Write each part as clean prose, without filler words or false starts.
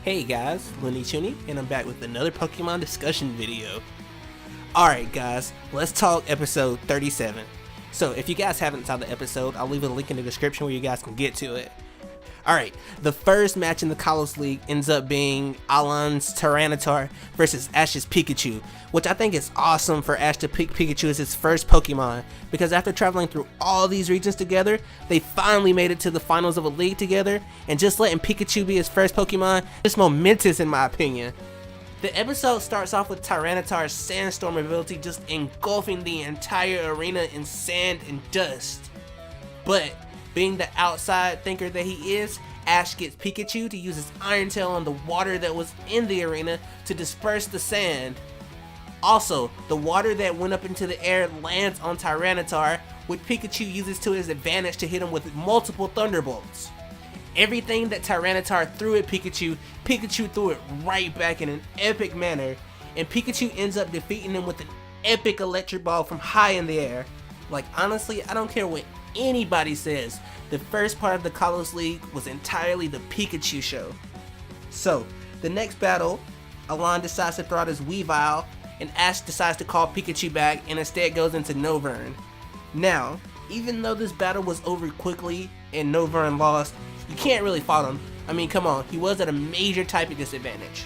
Hey guys, Chuuni, and I'm back with another Pokemon discussion video. Alright guys, let's talk episode 37. So if you guys haven't saw the episode, I'll leave a link in the description where you guys can get to it. Alright, the first match in the Kalos League ends up being Alain's Tyranitar versus Ash's Pikachu, which I think is awesome for Ash to pick Pikachu as his first Pokemon, because after traveling through all these regions together, they finally made it to the finals of a league together, and just letting Pikachu be his first Pokemon is momentous in my opinion. The episode starts off with Tyranitar's Sandstorm ability just engulfing the entire arena in sand and dust. But being the outside thinker that he is, Ash gets Pikachu to use his Iron Tail on the water that was in the arena to disperse the sand. Also, the water that went up into the air lands on Tyranitar, which Pikachu uses to his advantage to hit him with multiple Thunderbolts. Everything that Tyranitar threw at Pikachu, Pikachu threw it right back in an epic manner, and Pikachu ends up defeating him with an epic electric ball from high in the air. Like honestly, I don't care what anybody says, the first part of the Kalos League was entirely the Pikachu show. So, the next battle, Alain decides to throw out his Weavile, and Ash decides to call Pikachu back and instead goes into Novern. Now, even though this battle was over quickly and Novern lost, you can't really fault him. I mean, come on, he was at a major typing disadvantage.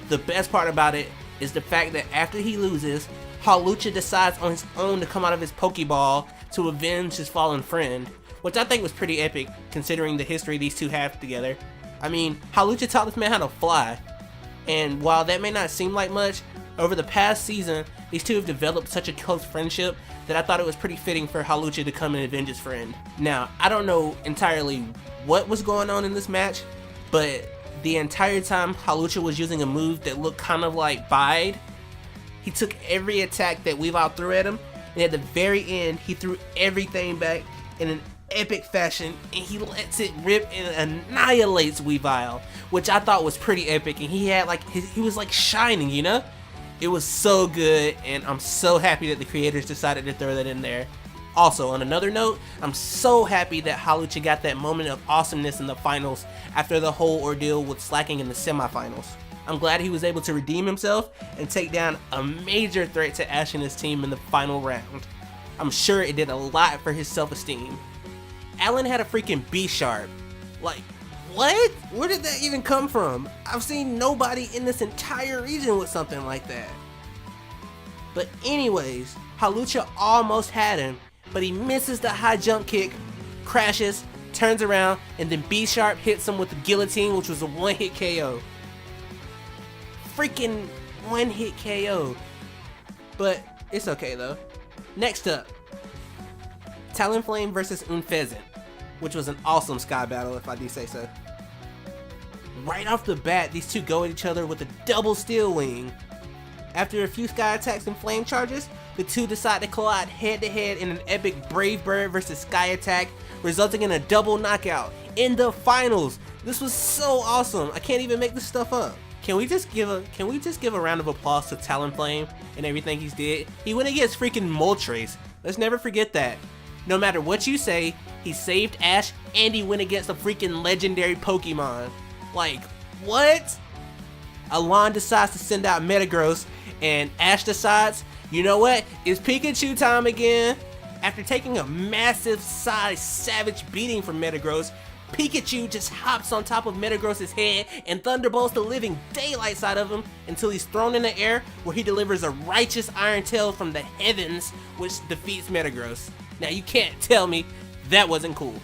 The best part about it is the fact that after he loses, Hawlucha decides on his own to come out of his Pokeball to avenge his fallen friend, which I think was pretty epic considering the history these two have together. I mean, Hawlucha taught this man how to fly, and while that may not seem like much, over the past season, these two have developed such a close friendship that I thought it was pretty fitting for Hawlucha to come and avenge his friend. Now, I don't know entirely what was going on in this match, but the entire time Hawlucha was using a move that looked kind of like Bide. He took every attack that Weavile threw at him, and at the very end, he threw everything back in an epic fashion, and he lets it rip and annihilates Weavile, which I thought was pretty epic, and he had like, he was like shining, you know? It was so good, and I'm so happy that the creators decided to throw that in there. Also, on another note, I'm so happy that Hawlucha got that moment of awesomeness in the finals after the whole ordeal with slacking in the semifinals. I'm glad he was able to redeem himself and take down a major threat to Ash and his team in the final round. I'm sure it did a lot for his self-esteem. Alain had a freaking B-Sharp. Like, what? Where did that even come from? I've seen nobody in this entire region with something like that. But anyways, Hawlucha almost had him, but he misses the high jump kick, crashes, turns around, and then B-Sharp hits him with the guillotine, which was a one-hit KO. Freaking one-hit KO. But it's okay though. Next up, Talonflame versus Unfezant, which was an awesome sky battle if I do say so. Right off the bat, these two go at each other with a double steel wing. After a few sky attacks and flame charges, the two decide to collide head to head in an epic Brave Bird versus Sky attack, resulting in a double knockout in the finals. This was so awesome. I can't even make this stuff up. Can we just give a round of applause to Talonflame and everything he's did? He went against freaking Moltres. Let's never forget that. No matter what you say, he saved Ash and he went against a freaking legendary Pokemon. Like, what? Alain decides to send out Metagross, and Ash decides, you know what, it's Pikachu time again. After taking a massive size savage beating from Metagross, Pikachu just hops on top of Metagross's head and thunderbolts the living daylights out of him until he's thrown in the air, where he delivers a righteous Iron Tail from the heavens, which defeats Metagross. Now you can't tell me that wasn't cool.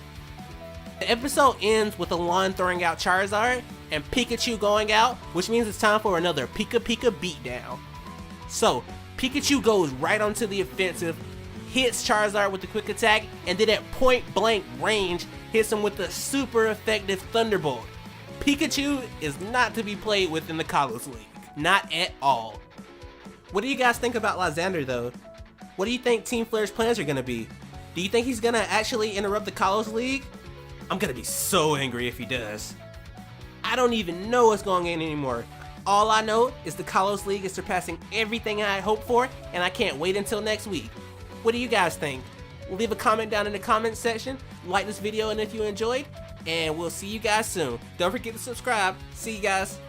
The episode ends with Alain throwing out Charizard and Pikachu going out, which means it's time for another Pika Pika beatdown. So Pikachu goes right onto the offensive, hits Charizard with the quick attack, and then at point blank range hits him with the super effective Thunderbolt. Pikachu is not to be played with in the Kalos League. Not at all. What do you guys think about Lysander though? What do you think Team Flare's plans are going to be? Do you think he's going to actually interrupt the Kalos League? I'm going to be so angry if he does. I don't even know what's going on anymore. All I know is the Kalos League is surpassing everything I had hoped for, and I can't wait until next week. What do you guys think? Leave a comment down in the comments section, like this video and if you enjoyed, and we'll see you guys soon. Don't forget to subscribe. See you guys.